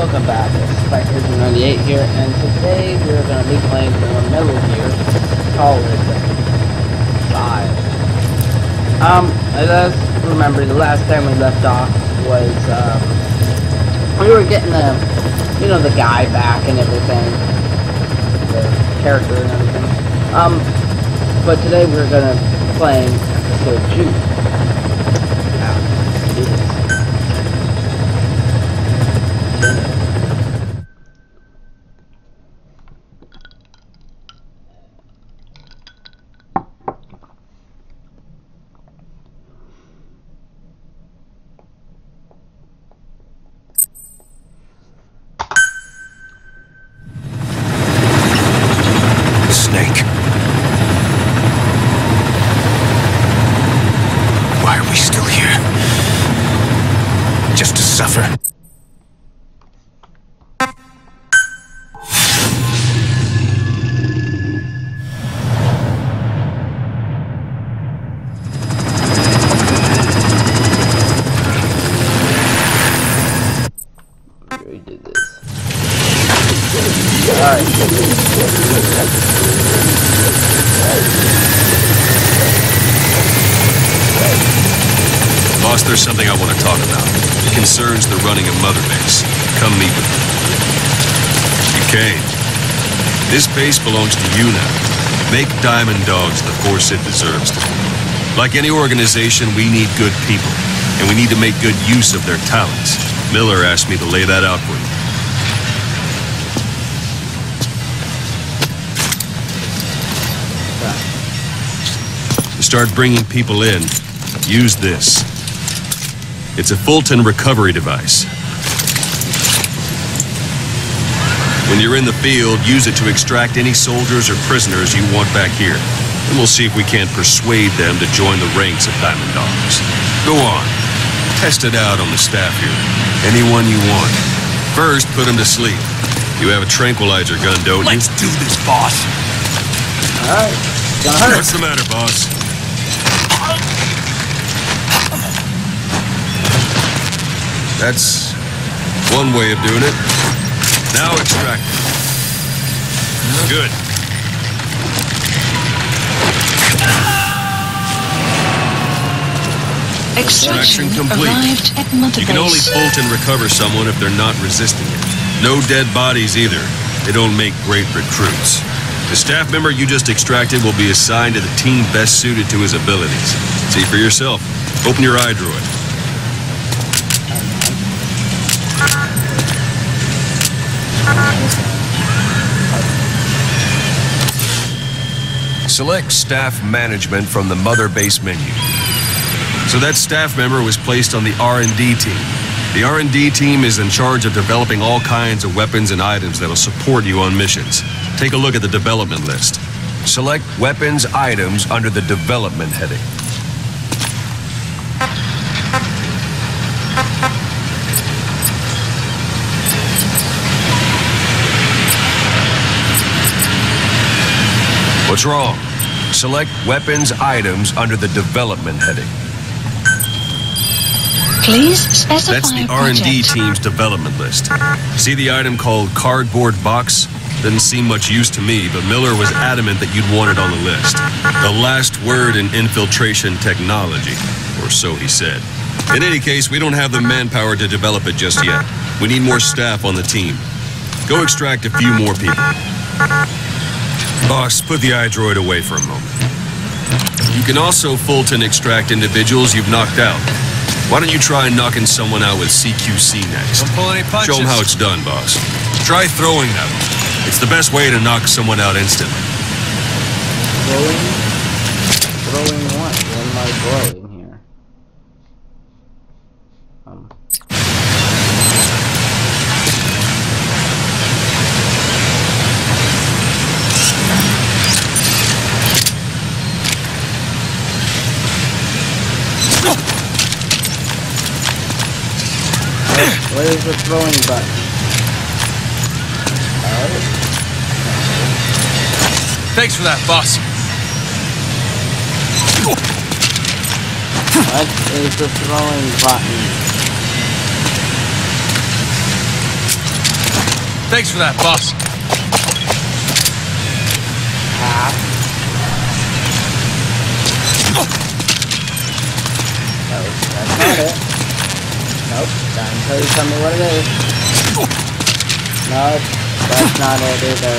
welcome back. It's Spike98 here, and today we're going to be playing more Metal Gear Solid 5. As I remember, the last time we left off was, we were getting the, the guy back and everything, the character and everything. But today we're going to be playing episode 2. Let's do this. Snake. Why are we still here? Just to suffer? We did this. Alright. Boss, there's something I want to talk about. It concerns the running of Mother Base. Come meet with me. Duquesne, this base belongs to you now. Make Diamond Dogs the force it deserves to be. Like any organization, we need good people, and we need to make good use of their talents. Miller asked me to lay that out for you. To start bringing people in, use this. It's a Fulton recovery device. When you're in the field, use it to extract any soldiers or prisoners you want back here. And we'll see if we can't persuade them to join the ranks of Diamond Dogs. Go on. Test it out on the staff here. Anyone you want. First, put them to sleep. You have a tranquilizer gun, don't you? Let's do this, boss. Alright. Gonna hurt. What's the matter, boss? That's one way of doing it. Now extract it. Good. Extraction complete. arrived at Mother You can only Base. Fulton recover someone if they're not resisting it. No dead bodies either. They don't make great recruits. The staff member you just extracted will be assigned to the team best suited to his abilities. See for yourself. Open your iDroid. Select staff management from the Mother Base menu. So that staff member was placed on the R&D team. The R&D team is in charge of developing all kinds of weapons and items that'll support you on missions. Take a look at the development list. Select weapons items under the development heading. What's wrong? Select weapons items under the development heading. Please specify That's the project. R&D team's development list. See the item called cardboard box? Doesn't seem much use to me, but Miller was adamant that you'd want it on the list. The last word in infiltration technology, or so he said. In any case, we don't have the manpower to develop it just yet. We need more staff on the team. Go extract a few more people. Boss, put the iDroid away for a moment. You can also Fulton extract individuals you've knocked out. Why don't you try knocking someone out with CQC next? Don't pull any punches. Show them how it's done, boss. Try throwing them. It's the best way to knock someone out instantly. Throwing what? What am I throwing here? What is the throwing button? Thanks for that, boss. What is the throwing button? Thanks for that, boss. Half. No, that's not it. Nope, not until you tell me what it is. No, that's not it either.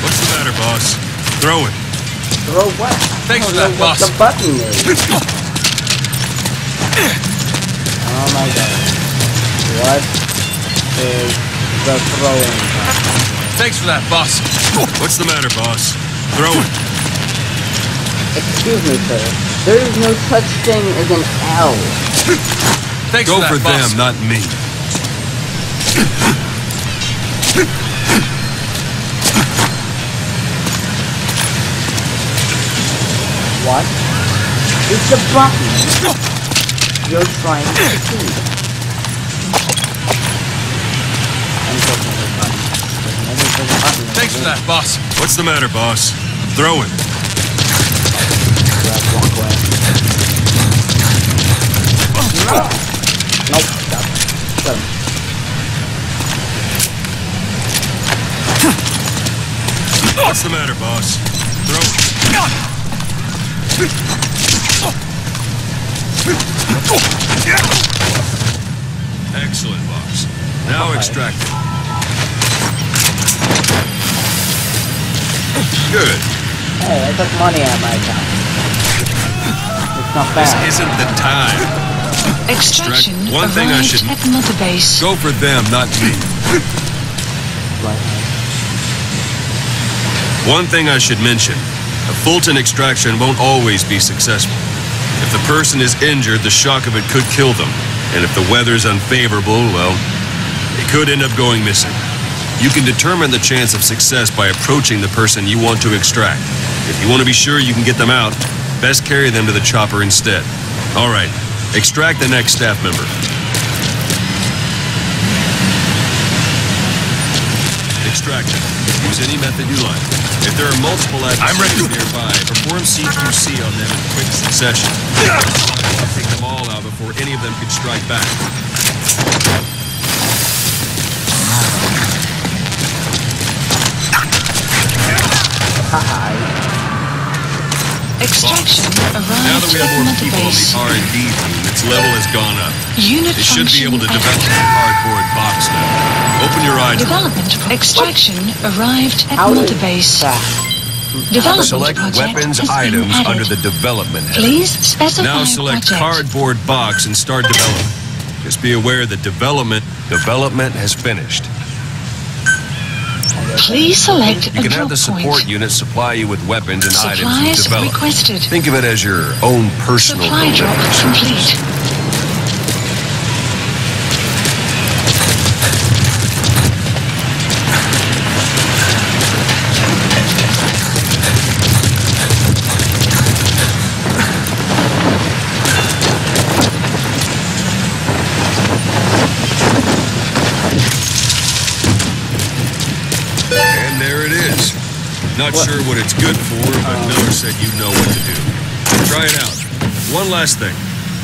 What's the matter, boss? Throw it. Throw what? Thanks for that, what boss. the button is. Oh my god. What is the throwing button? Thanks for that, boss. What's the matter, boss? Throw it. Excuse me, sir. There is no such thing as an L. Thanks Go for for that, boss. them, not me. What? It's a button. You're trying to succeed. Thanks for that, boss. What's the matter, boss? Throw it. Nope. Stop. What's the matter, boss? Throw it. Excellent, boss. Now extract it. Good. Hey, I took money out of my account. It's not This bad. isn't the time. Extraction One thing I arrived should- at Mother Base. Go for them, not me. One thing I should mention. A Fulton extraction won't always be successful. If the person is injured, the shock of it could kill them. And if the weather's unfavorable, well, they could end up going missing. You can determine the chance of success by approaching the person you want to extract. If you want to be sure you can get them out, best carry them to the chopper instead. All right, extract the next staff member. Extraction. Use any method you like. If there are multiple adversaries nearby, perform CQC on them in quick succession. Take them all out before any of them could strike back. Extraction Now arrived that we have at more Mother people on the Base. R&D team, its level has gone up. Unit They should be function able to develop active. a cardboard box now. Open your eyes. Development extraction arrived at How Mother is Base. that? Development Select project weapons has been items added. under the development header. Please specify Now select project. cardboard box and start development. Just be aware that development has finished. Please select You a can have drop the support point. unit supply you with weapons and items Supplies you've developed. requested. Think of it as your own personal Supply drop delivery service. complete. And there it is. Not sure what it's good for, but Miller said you know what to do. Try it out. One last thing.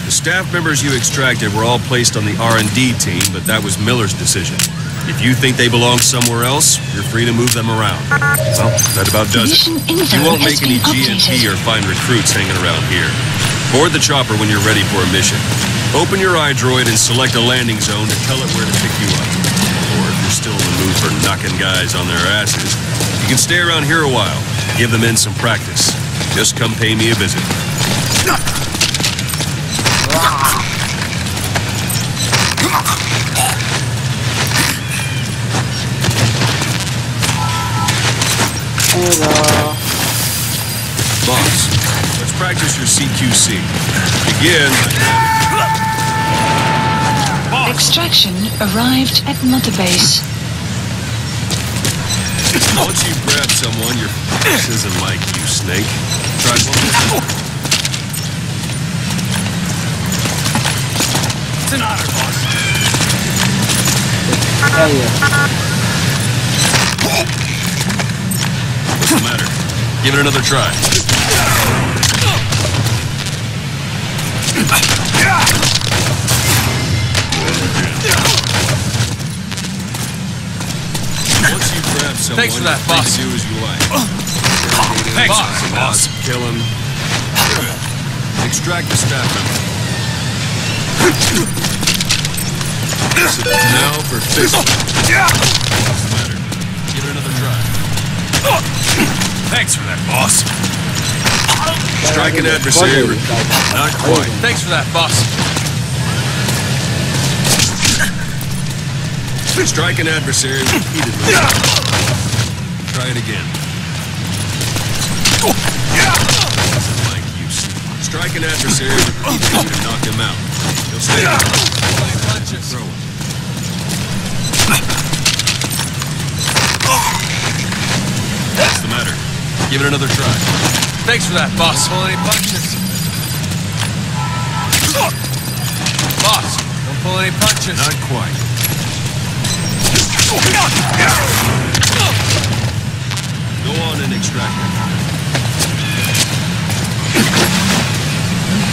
The staff members you extracted were all placed on the R&D team, but that was Miller's decision. If you think they belong somewhere else, you're free to move them around. Well, that about does it. Mission info You won't has make any been GNP updated. or find recruits hanging around here. Board the chopper when you're ready for a mission. Open your iDroid and select a landing zone to tell it where to pick you up. Or if you're still in the mood for knocking guys on their asses, you can stay around here a while. Give the men some practice. Just come pay me a visit. Hello. Boss, let's practice your CQC. Begin. Extraction arrived at Mother Base. Once you've grabbed someone, this isn't like you, Snake. Try one more. It's an honor, boss. Tell you. What's the matter? Give it another try. have someone. Thanks for that, Free to boss. do as you like. Thanks, Boss, boss. Kill him. Extract the staff member. Now for fist. What's the matter? Give it another try. Thanks for that, boss. Strike an adversary. Not quite. Thanks for that, boss. Strike an adversary repeatedly. Try it again. Like use. Strike an adversary repeatedly to knock him out. He'll stay down. Throw him. What's the matter? Give it another try. Thanks for that, boss. Don't pull any punches. Boss, don't pull any punches. Not quite. Go on and extract him.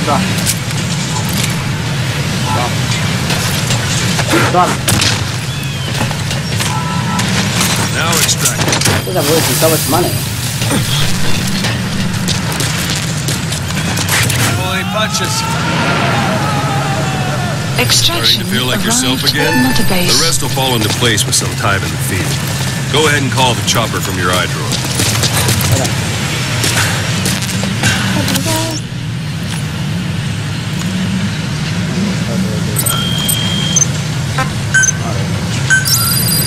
Stop. Stop. Now extract him. Because I'm wasting so much money. Don't pull any punches. Starting Extraction to feel like yourself arrived again? at Mother The Base. rest will fall into place with some time in the field. Go ahead and call the chopper from your eye droid.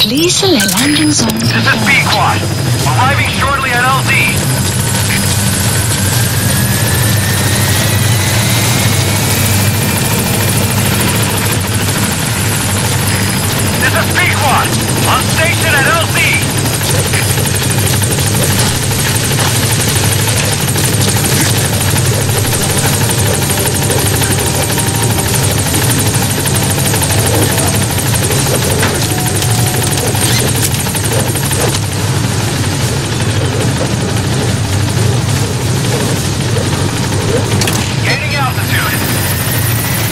Please select landing zone. This is B-Quad. Arriving shortly at LZ. This is B-Quad. On station at LZ. Gaining altitude.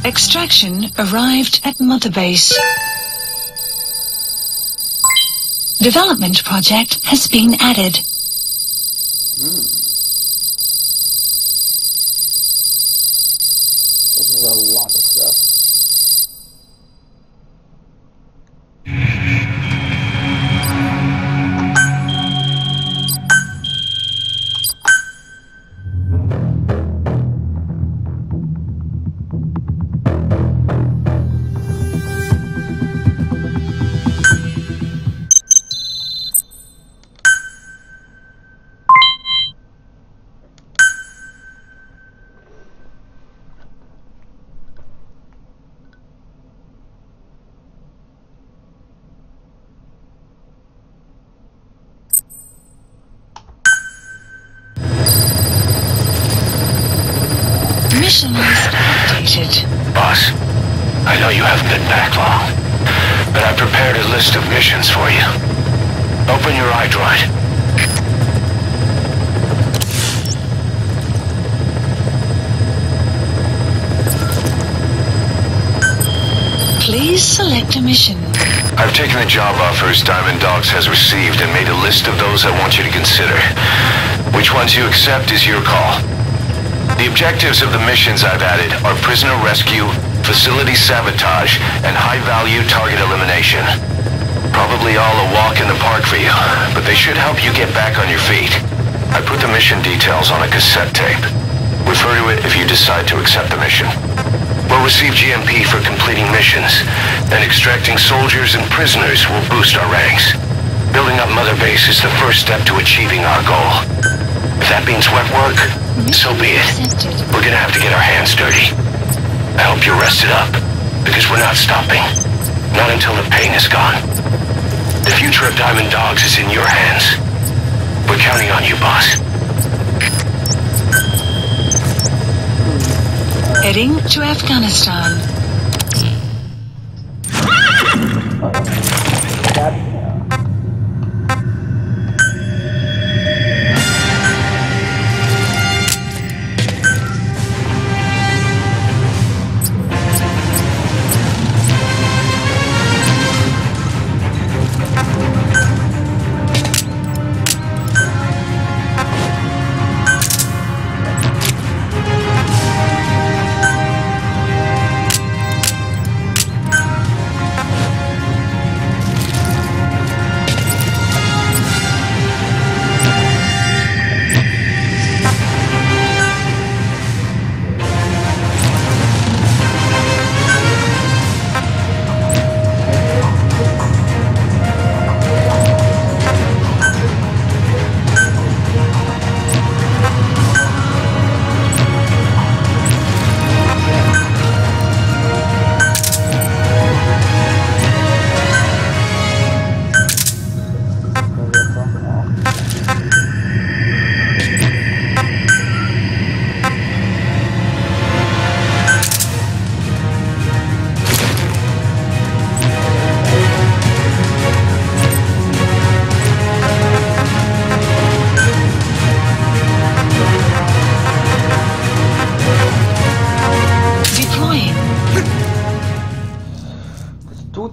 Extraction arrived at Mother Base. Development project has been added. This is a lot of stuff. Mission list updated. Boss, I know you haven't been back long, but I prepared a list of missions for you. Open your iDroid. Please select a mission. I've taken the job offers Diamond Dogs has received and made a list of those I want you to consider. Which ones you accept is your call. The objectives of the missions I've added are prisoner rescue, facility sabotage, and high-value target elimination. Probably all a walk in the park for you, but they should help you get back on your feet. I put the mission details on a cassette tape. Refer to it if you decide to accept the mission. We'll receive GMP for completing missions, and extracting soldiers and prisoners will boost our ranks. Building up Mother Base is the first step to achieving our goal. If that means wet work, so be it. Accepted. We're gonna have to get our hands dirty. I hope you're rested up, because we're not stopping. Not until the pain is gone. The future of Diamond Dogs is in your hands. We're counting on you, boss. Heading to Afghanistan.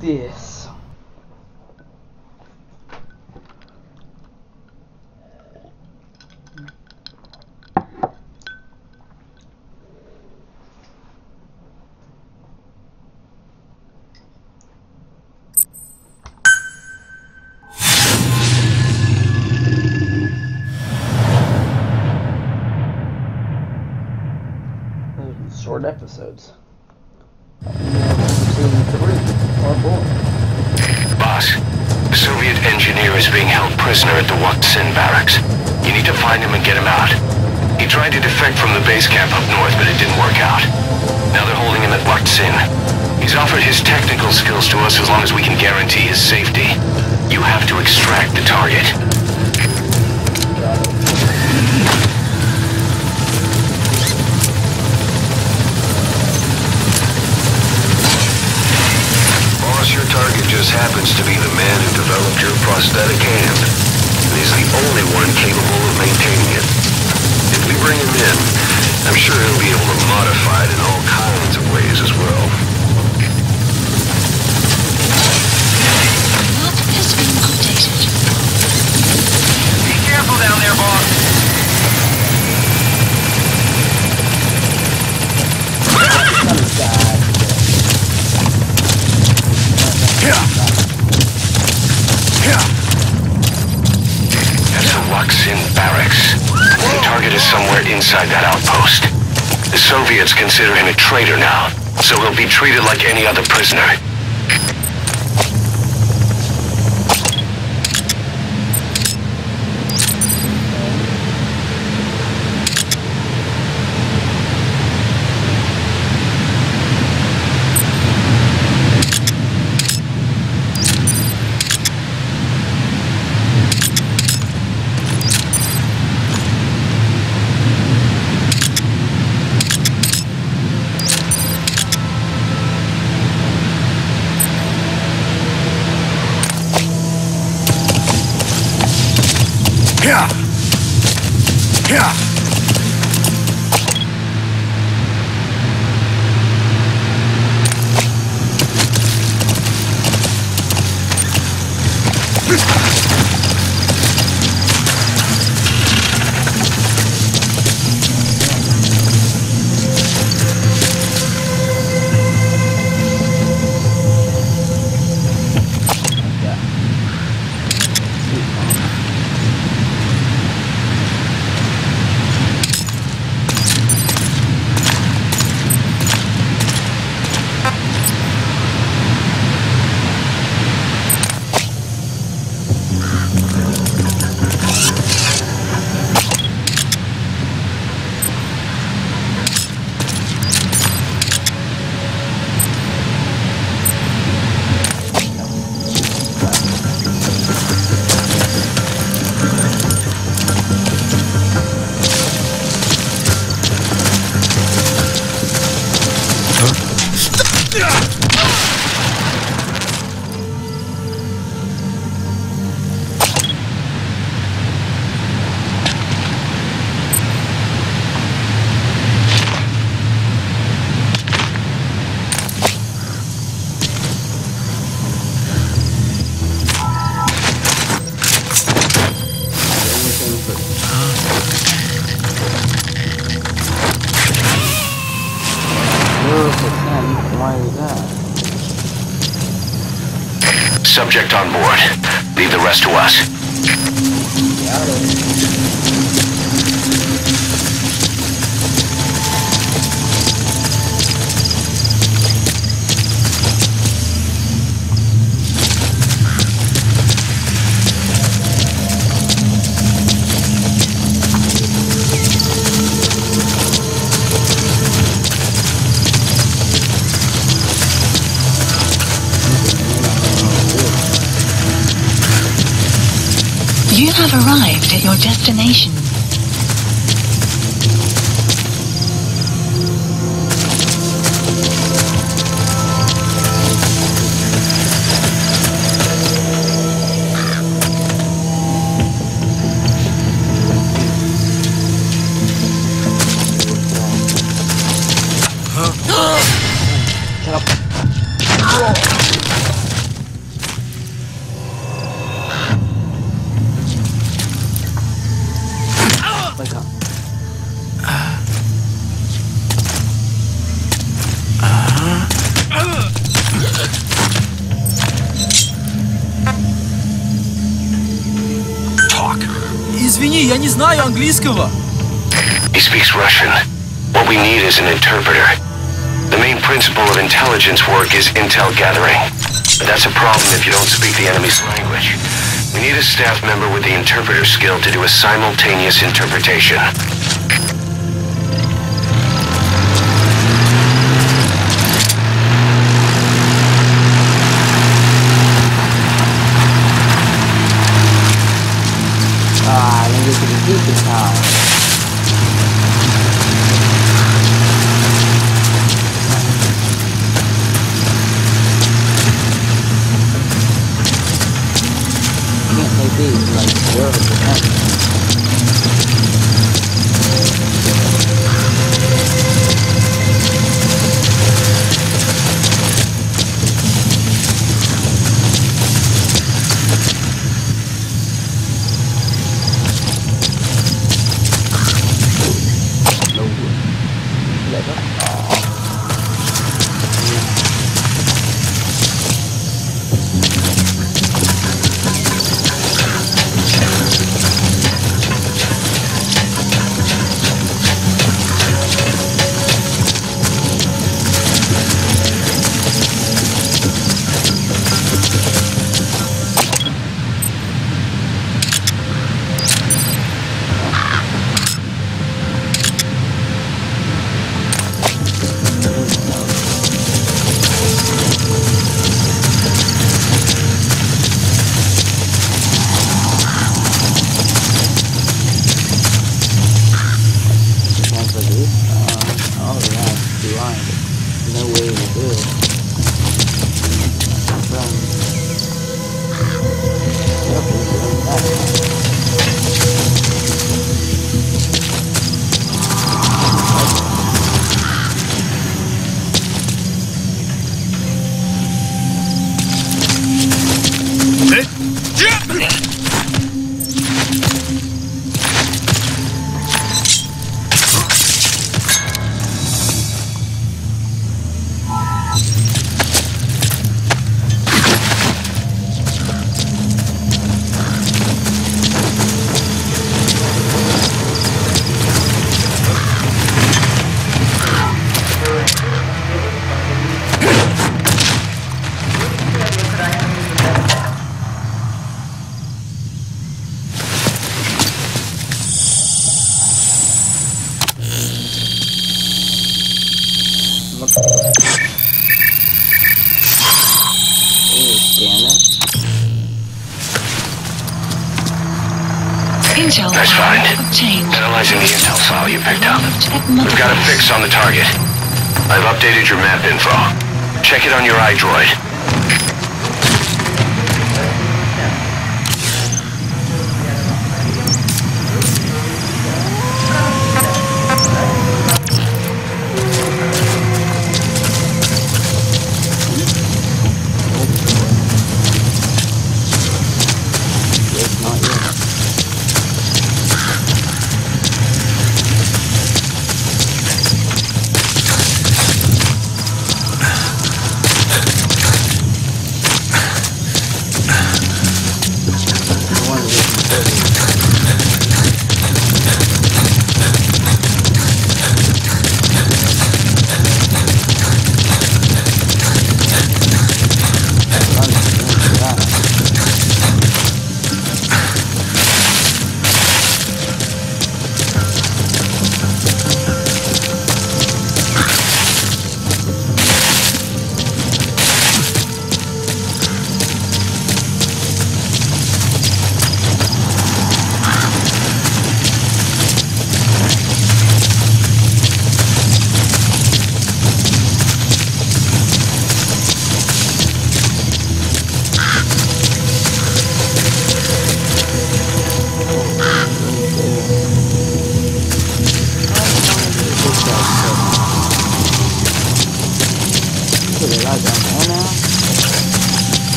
This. Short episodes. Boss, the Soviet engineer is being held prisoner at the Wakt Sin barracks. You need to find him and get him out. He tried to defect from the base camp up north, but it didn't work out. Now they're holding him at Wakt Sin. He's offered his technical skills to us as long as we can guarantee his safety. You have to extract the target. Your target just happens to be the man who developed your prosthetic hand. And he's the only one capable of maintaining it. If we bring him in, I'm sure he'll be able to modify it in all kinds of ways as well. Map has been updated. Be careful down there, boss. That's the Wakt Sin barracks. The target is somewhere inside that outpost. The Soviets consider him a traitor now, so he'll be treated like any other prisoner. subject on board. Leave the rest to us. Got it. You have arrived at your destination. Shut up. Wake up. Talk. Извини, я не знаю английского. He speaks Russian. What we need is an interpreter. The main principle of intelligence work is intel gathering. But that's a problem if you don't speak the enemy's language. We need a staff member with the interpreter skill to do a simultaneous interpretation. Ah, I didn't get to the deep this time. Can't say B, like, where is the Intel That's fine. obtained. Analyzing the intel file you picked up. Check We've got a modifiers. fix on the target. I've updated your map info. Check it on your iDroid.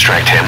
extract him.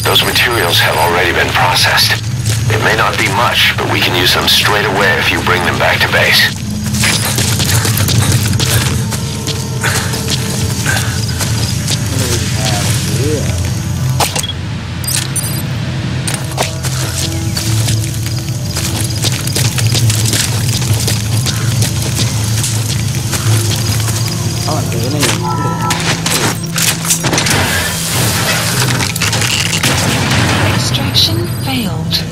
Those materials have already been processed. It may not be much, but we can use them straight away if you bring them back to base. Extraction failed.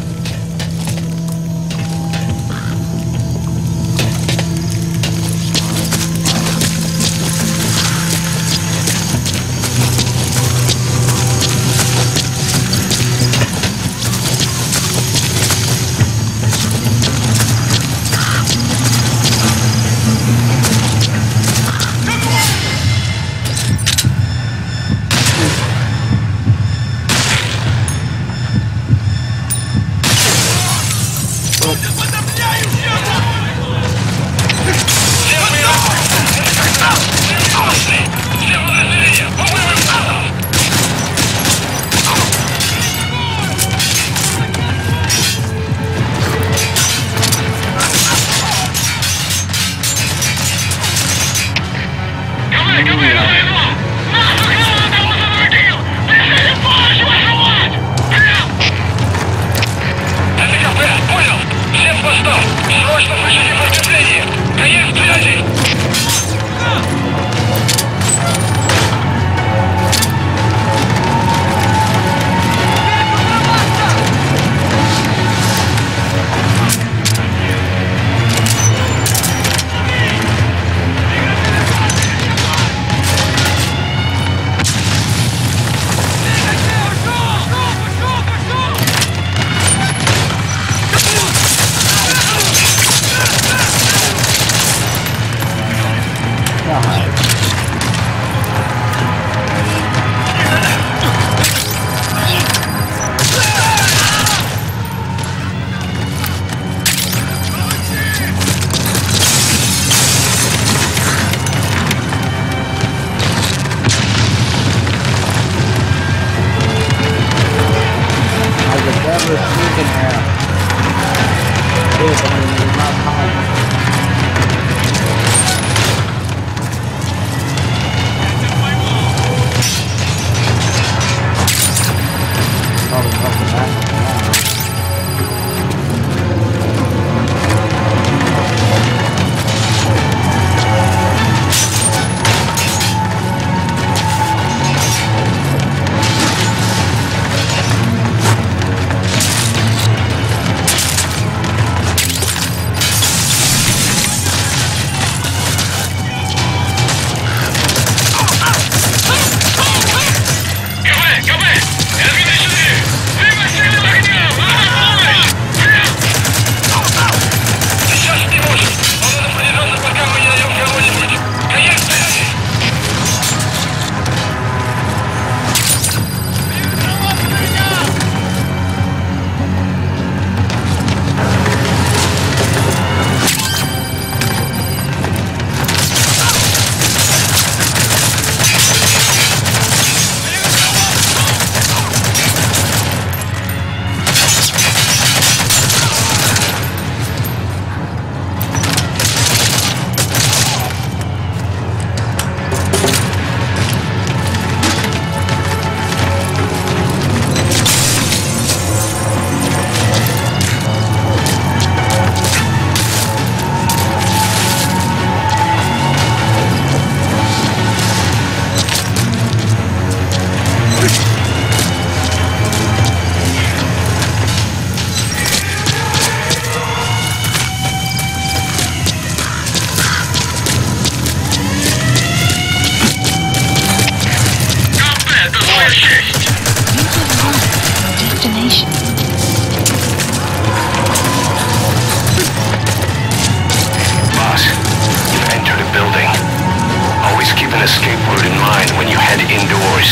escape route in mind when you head indoors.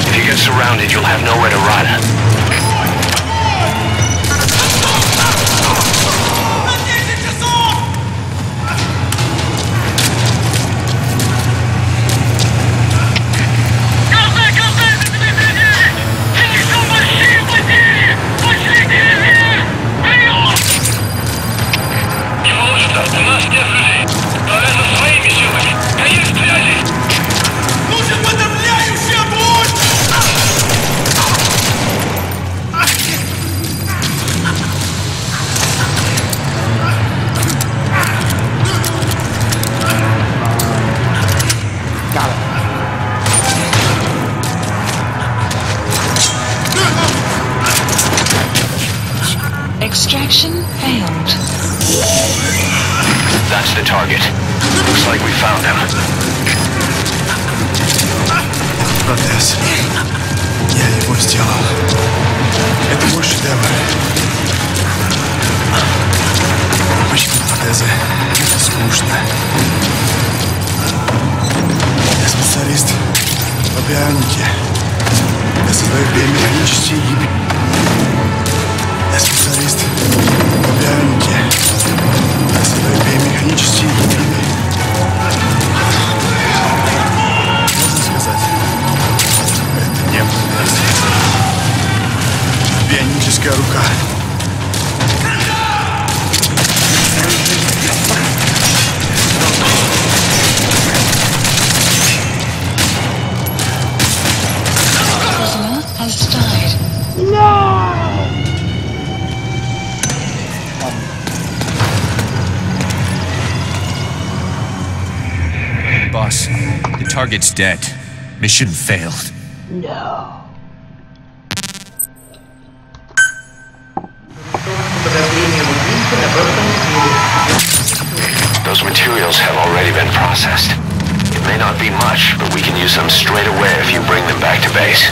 If you get surrounded, you'll have nowhere to run. Extraction failed. That's the target. Looks like we found him. Протез. Я его сделал. Это мой шедевр. Обычные протезы. Это скучно. Я специалист по бионике. Я создаю биомеханические гибель. Я специалист по бионике. Я создаю биомеханические гибриды. Можно сказать, это не протез. Бионическая рука. Prisoner has died. Boss, the target's dead. Mission failed. Those materials have already been processed. It may not be much, but we can use them straight away if you bring them back to base.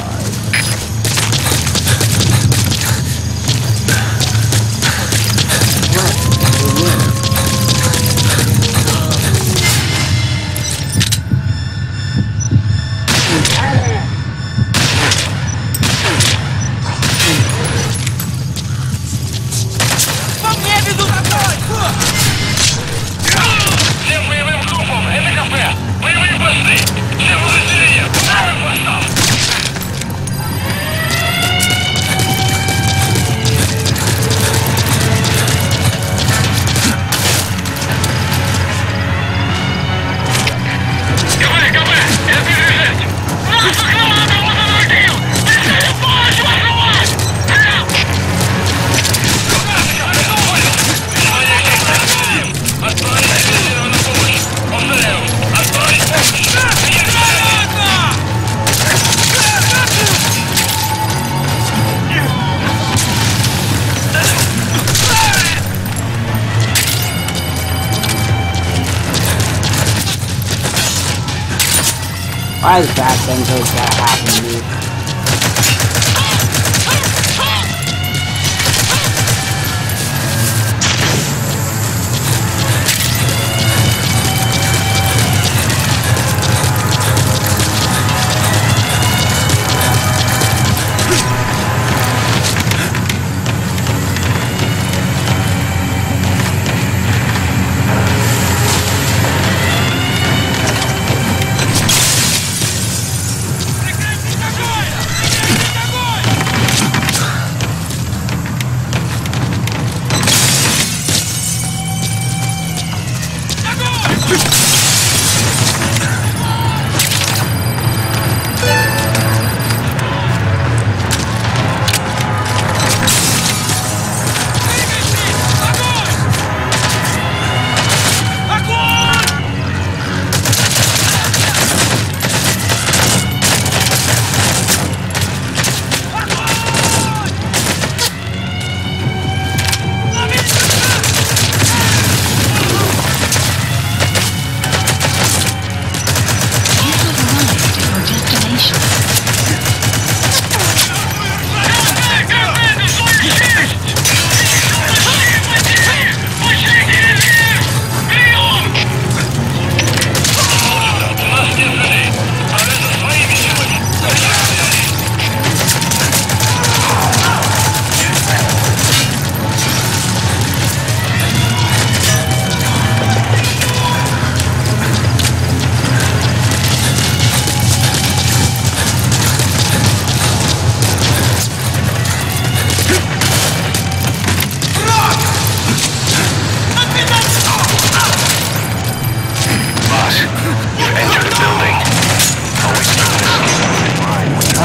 Why does bad things always gotta happen to me?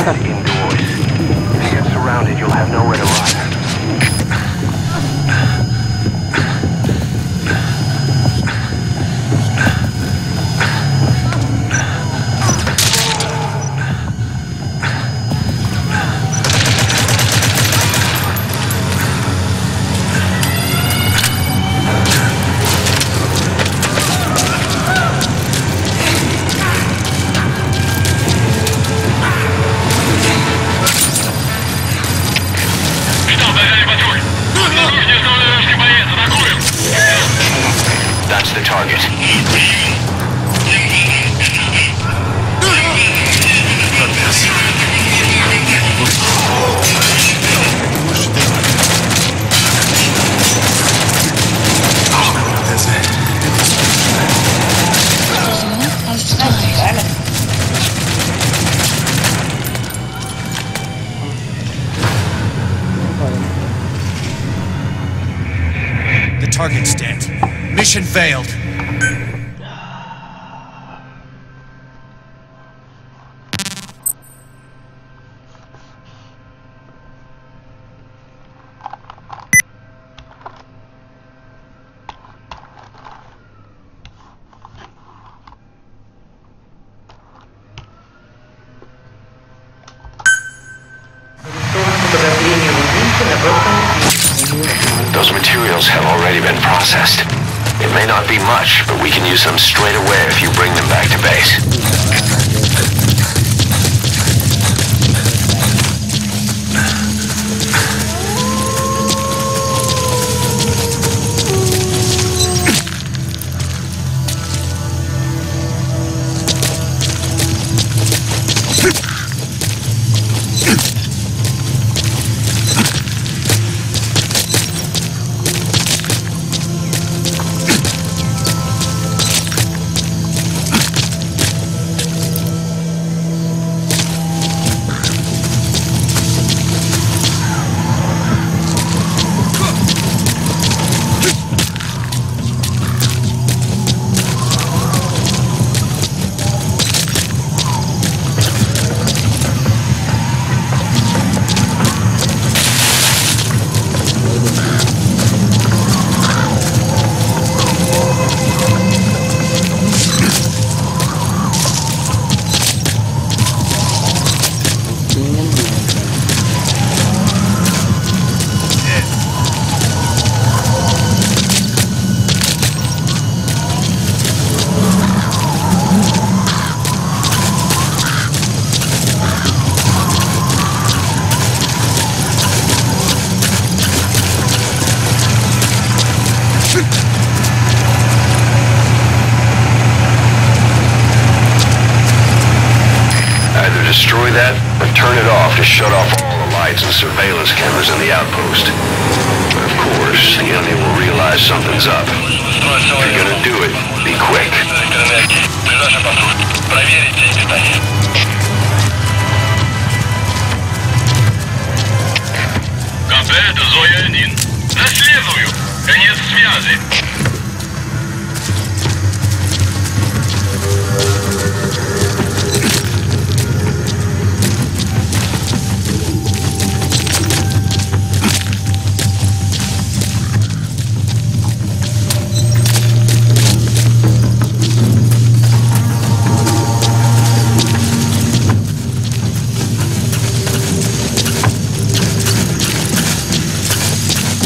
head indoors. If you get surrounded, you'll have nowhere to run. That's the target. The target's dead. Mission failed. Those materials have already been processed. It may not be much, but we can use them straight away if you bring them back to base. Destroy that, or turn it off to shut off all the lights and surveillance cameras in the outpost. Of course, the enemy will realize something's up. If you're gonna do it, be quick. КП, это Зоя-1. Наследую! Конец связи!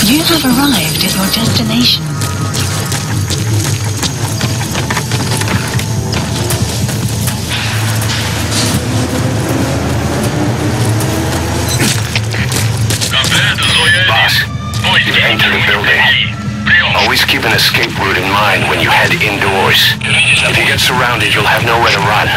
You have arrived at your destination. Boss, you've entered a building. Always keep an escape route in mind when you head indoors. If you get surrounded, you'll have nowhere to run.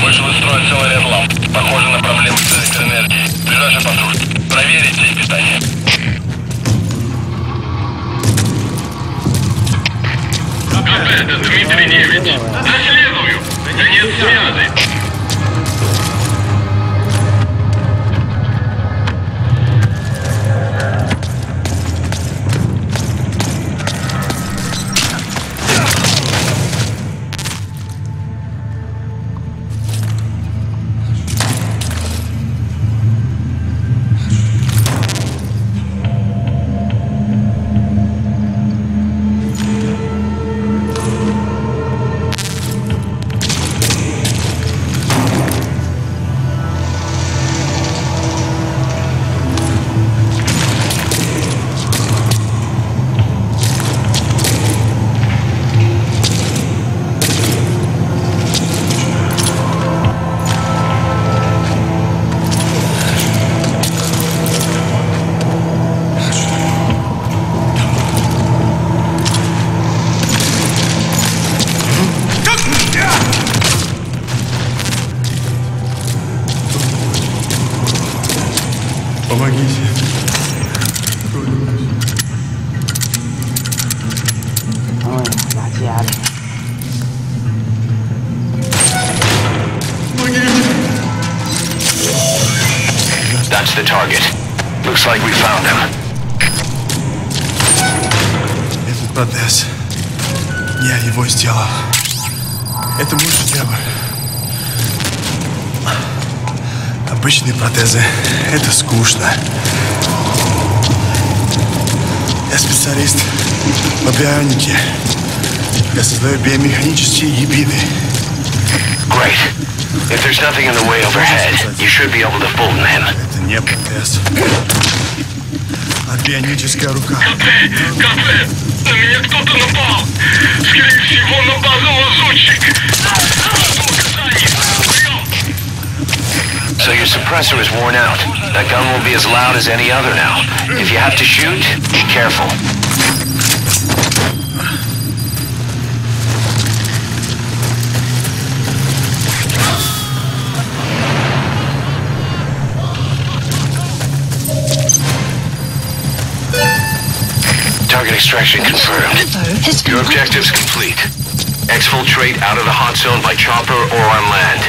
Вышел из строя целый ряд ламп. Похоже на проблемы с электроэнергией. Ближайший патруль. Проверить сеть питания. Помогите. Oh, got you out of here. That's the target. Looks like we found him. Этот протез. Я его сделал. Это мой шедевр. Обычные протезы — это скучно. Я специалист по бионике. Я создаю биомеханические гибриды. Great. If there's nothing in the way overhead, you should be able to fold him in. Это не протез, а бионическая рука. Капе! На меня кто-то напал! Скорее всего, напал лазутчик! So your suppressor is worn out. That gun will be as loud as any other now. If you have to shoot, be careful. Target extraction confirmed. Your objective's complete. Exfiltrate out of the hot zone by chopper or on land.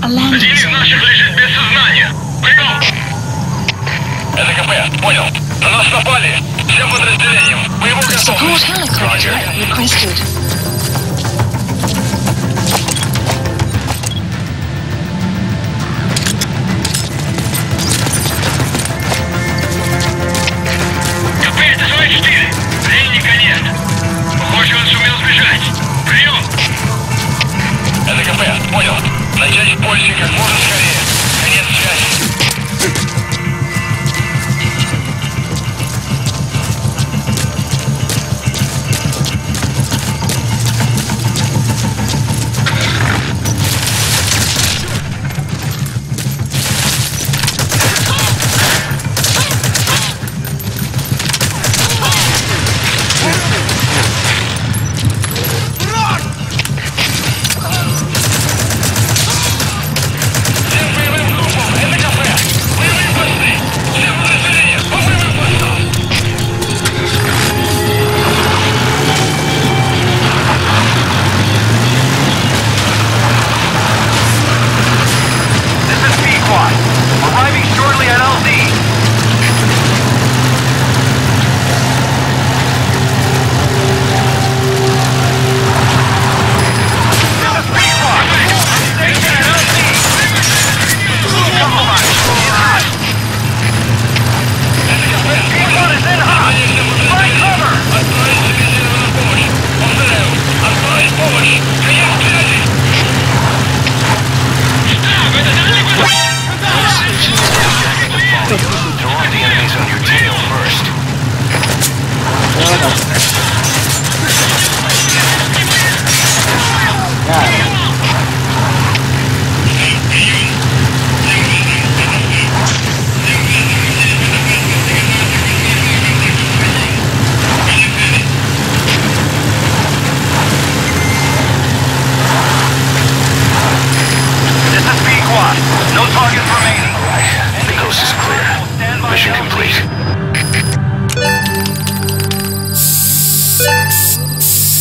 Один из наших лежит без сознания. Прием! Это КП, понял. На нас напали. Всем подразделениям. Боевой готовность. КП, это 2-4. Пленника нет. Похоже, он сумел сбежать. Прием! Это КП, понял. Начать позже, как можно скорее. Конец связи.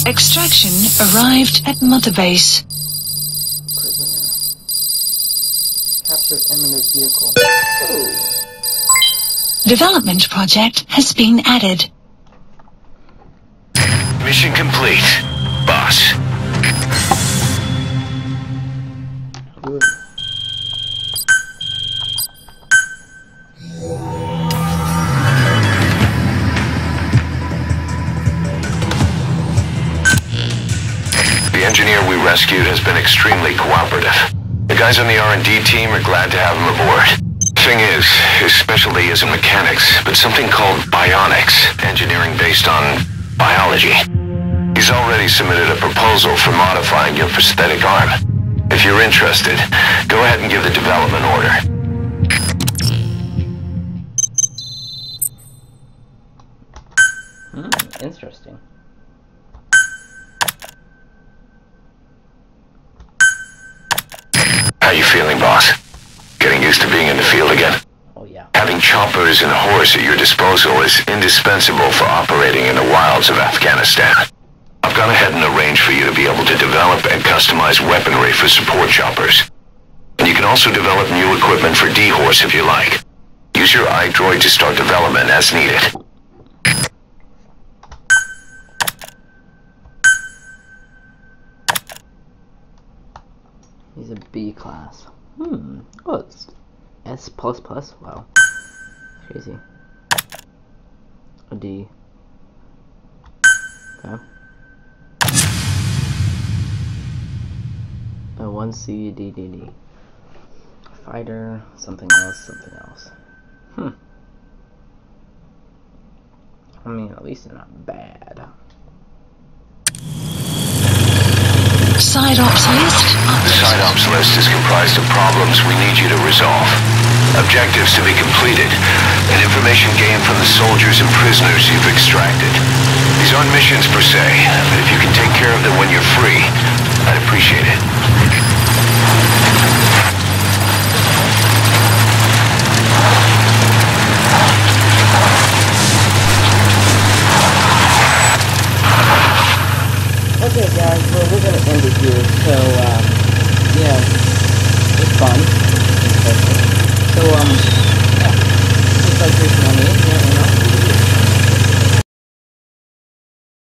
Extraction arrived at Mother Base. Prisoner. Captured imminent vehicle. Development project has been added. Mission complete, boss. Good. engineer we rescued has been extremely cooperative. The guys on the R&D team are glad to have him aboard. Thing is, his specialty isn't mechanics, but something called bionics, engineering based on biology. He's already submitted a proposal for modifying your prosthetic arm. If you're interested, go ahead and give the development order. Interesting. How you feeling, boss? Getting used to being in the field again? Oh yeah. Having choppers and horse at your disposal is indispensable for operating in the wilds of Afghanistan. I've gone ahead and arranged for you to be able to develop and customize weaponry for support choppers. And you can also develop new equipment for D-Horse if you like. Use your iDroid to start development as needed. He's a B class. Oh, it's S++. Wow. Crazy. A D. Okay. A 1C, D, D, D. Fighter, something else. I mean, at least they're not bad. Side ops list. The side ops list is comprised of problems we need you to resolve, objectives to be completed, and information gained from the soldiers and prisoners you've extracted. These aren't missions per se, but if you can take care of them when you're free, I'd appreciate it. Okay guys, well we're gonna end it here, so